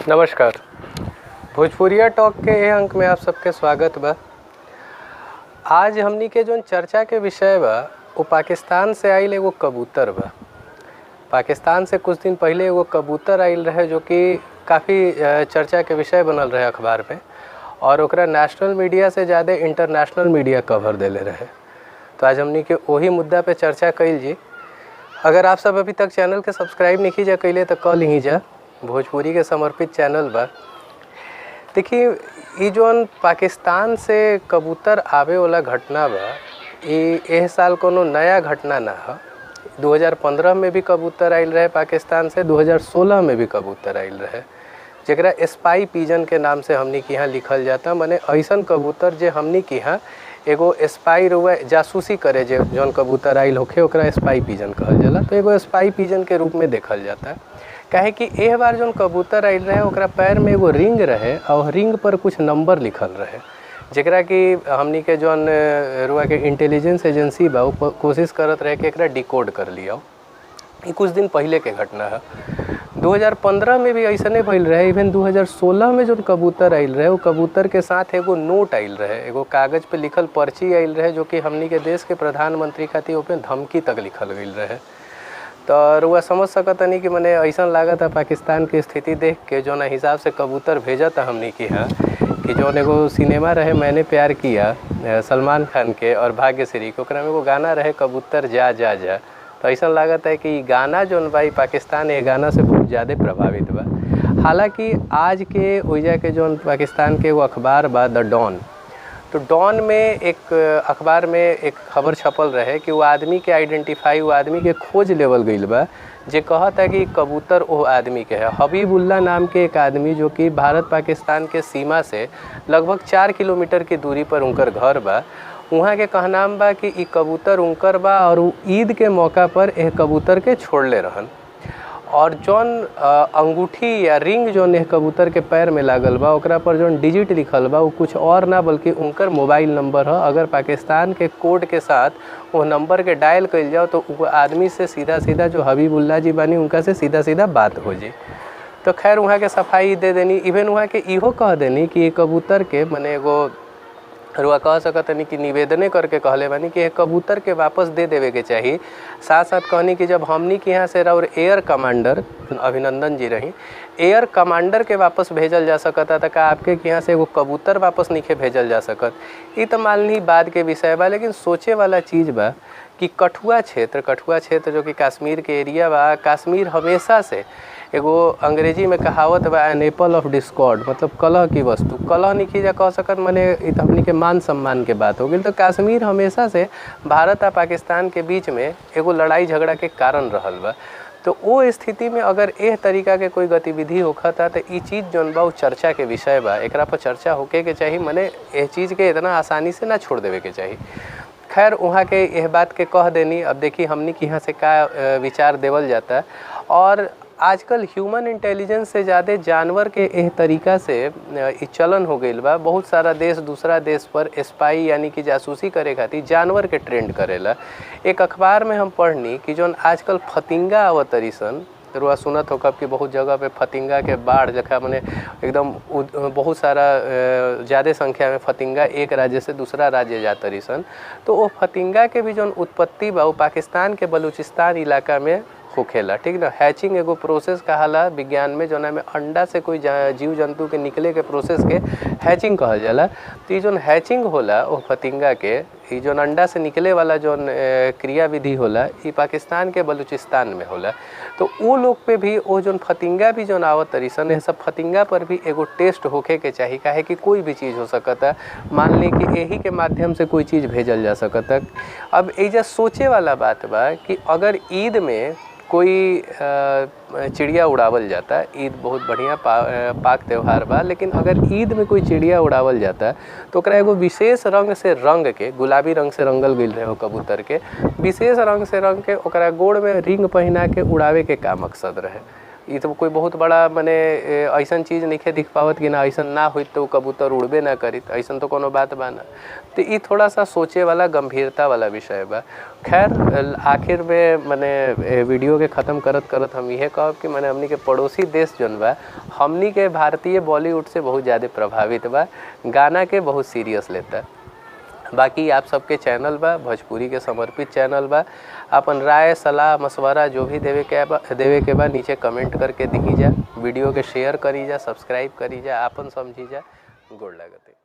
नमस्कार। भोजपुरिया टॉक के ए अंक में आप सबके स्वागत बा। आज हमनी के जोन चर्चा के विषय बा वो पाकिस्तान से आइल एगो कबूतर बा। पाकिस्तान से कुछ दिन पहले एगो कबूतर आइल रहे जो कि काफ़ी चर्चा के विषय बनल रहे अखबार में, और ओकरा नेशनल मीडिया से ज़्यादा इंटरनेशनल मीडिया कवर देले रहे। तो आज हमनी के वही मुद्दा पे चर्चा कइल जी। अगर आप सब अभी तक चैनल के सब्सक्राइब नहीं कीजिए कैले तो कल ही जा, भोजपुरी के समर्पित चैनल बा। देखिए, ये जोन पाकिस्तान से कबूतर आवे वाला घटना बा, ये एह साल कोनो नया घटना ना है। 2015 में भी कबूतर आइल रहे पाकिस्तान से, 2016 में भी कबूतर आइल रहे, जरा स्पाई पिजन के नाम से हमनी के यहाँ लिखल जाता। माने ऐसन कबूतर जे हमनी के यहाँ एगो स्पाई रुआ जासूसी करे, जे जौन कबूतर आइल होखे ओकरा स्पाई पिजन कहल जाला। तो एगो स्पाई पिजन के रूप में देखल जाता। काहे कि एह बार जौन कबूतर आइल रहे ओकरा पैर में एगो रिंग रहे और रिंग पर कुछ नंबर लिखल रहे, जरा कि हमनी के जौन रुआ के इंटेलिजेंस एजेंसी बा वो कोशिश करत रहे कि एकरा डिकोड कर लिया। ये कुछ दिन पहले के घटना है। 2015 में भी ऐसने भइल रहे। इवन 2016 में जो कबूतर आइल रहे वो कबूतर के साथ एगो नोट आइल रहे, एगो कागज़ पे लिखल पर्ची आइल रहे जो कि हमनी के देश के प्रधानमंत्री खातिर ओपे धमकी तक लिखल गई रहे। तो रुआ समझ सकतनी कि मने ऐसा लागत है पाकिस्तान की स्थिति देख के जौन हिसाब से कबूतर भेजता हमनी के यहाँ, कि जौन एगो सिनेमा रहे मैंने प्यार किया सलमान खान के और भाग्यश्री के, ओकरा में एगो गाना रहे कबूतर जा जा जा। तो ऐसा लागत है कि गाना जौन भाई पाकिस्तान ये गाना से बहुत ज़्यादा प्रभावित बा। हालांकि आज के ओइजा के जौन पाकिस्तान के एगो अखबार बा द डॉन, तो डॉन में एक अखबार में एक खबर छपल रहे कि वो आदमी के आइडेंटिफाई, वो आदमी के खोज लेवल गईल बा, जे कहता है कि कबूतर वो आदमी के है। हबीबुल्ला नाम के एक आदमी जो कि भारत पाकिस्तान के सीमा से लगभग 4 किलोमीटर की दूरी पर उनकर घर बा। वहाँ के कहनाम बा कि ई कबूतर उनकर बा और वो ईद के मौका पर यह कबूतर के छोड़ले रहन। और जौन अंगूठी या रिंग जौन यह कबूतर के पैर में लागल बा ओकरा पर जौन डिजिट लिखल बा वो कुछ और ना बल्कि उनकर मोबाइल नंबर है। अगर पाकिस्तान के कोड के साथ वो नंबर के डायल कइल जाओ तो वो आदमी से सीधा सीधा जो हबीबुल्ला जी बानी उनका से सीधा सीधा बात हो जाए। तो खैर वहाँ के सफाई दे देनी। इवन वहाँ के इहो कह देनी कि ये कबूतर के मने एगो रुआ कह सकतनी कि निवेदने करके कहले बानी कि कबूतर के वापस दे देवे के चाहिए। साथ साथ कहनी कि जब हमनी के यहाँ से और एयर कमांडर अभिनंदन जी रही, एयर कमांडर के वापस भेजल जा सकता था, का आपके यहाँ से एगो कबूतर वापस नहीं भेजल जा सकत। ये तो मान ली बाद के विषय बा, लेकिन सोचे वाला चीज़ बा कि कठुआ क्षेत्र जो कि कश्मीर के एरिया बा, कश्मीर हमेशा से एगो अंग्रेजी में कहावत बा एन एपल ऑफ डिस्कॉर्ड, मतलब कलह की वस्तु। कलह नहीं जा कह सकत, मने हमनी के मान सम्मान के बात हो गई। तो कश्मीर हमेशा से भारत और पाकिस्तान के बीच में एगो लड़ाई झगड़ा के कारण रहल बा। तो वो स्थिति में अगर एह तरीका के कोई गतिविधि होखता तो ये चीज़ जौन बा चर्चा के विषय बा, एकरा पर चर्चा होके के चाहिए। मने यह चीज़ के इतना आसानी से ना छोड़ देवे के चाहिए। खैर वहाँ के यह बात के कह देनी। अब देखिए हमनी के यहाँ से का विचार देवल जाता है। और आजकल ह्यूमन इंटेलिजेंस से ज़्यादा जानवर के एह तरीका से चलन हो गई बा। बहुत सारा देश दूसरा देश पर स्पाई यानी कि जासूसी करे खातिर जानवर के ट्रेंड करेला। एक अखबार में हम पढ़नी कि जौन आजकल फतिंगा अवतरी सन, रुआ सुनत हो कब कि बहुत जगह पे फतिंगा के बाढ़ जखा मने एकदम बहुत सारा ज़्यादा संख्या में फतिंगा एक राज्य से दूसरा राज्य जातरी सन। तो वो फतिंगा के भी जौन उत्पत्ति बा वो पाकिस्तान के बलूचिस्तान इलाका में होखेला, ठीक ना। हैचिंग एगो प्रोसेस कहाला विज्ञान में, जोना में अंडा से कोई जीव जंतु के निकले के प्रोसेस के हैचिंग कहल जाला। तो ये जोन हैचिंग होला वो फतिंगा के, ये जोन अंडा से निकले वाला जोन क्रिया विधि होला ये पाकिस्तान के बलूचिस्तान में होला। तो वो लोग पे भी वो जोन फतिंगा भी जोन आवत तरी सन, सब फतिंगा पर भी एगो टेस्ट होखे के चाहिए। काहे कि कोई भी चीज़ हो सकता, मान ली कि यही के माध्यम से कोई चीज़ भेजल जा सकता। अब एजा सोचे वाला बात बा कि अगर ईद में कोई चिड़िया उड़ावल जाता है, ईद बहुत बढ़िया पाक त्यौहार बा, लेकिन अगर ईद में कोई चिड़िया उड़ावल जाता है तो ओकरा एगो विशेष रंग से रंग के, गुलाबी रंग से रंगल गई रहे हो कबूतर के, विशेष रंग से रंग के ओकरा गोड़ में रिंग पहना के उड़ावे के का मकसद रहे। ये तो कोई बहुत बड़ा मने ऐसा चीज़ नहीं दिख पावत कि ना ऐसा ना हो तो कबूतर उड़बे ना करी, ऐसा तो कोनो बात बा ना। तो ये थोड़ा सा सोचे वाला गंभीरता वाला विषय बा। खैर आखिर में मने वीडियो के ख़त्म करत करत हम यह कहब कि मने हमनी के पड़ोसी देश जौन बा हमनी के भारतीय बॉलीवुड से बहुत ज़्यादा प्रभावित बा, गाना के बहुत सीरियस लेता। बाकी आप सबके चैनल बा, भोजपुरी के समर्पित चैनल बा, अपन राय सलाह मशवरा जो भी देवे के बा नीचे कमेंट करके दिखी जा, वीडियो के शेयर करी जा, सब्सक्राइब करी जा, आपन समझी जा। गोड़ लागते।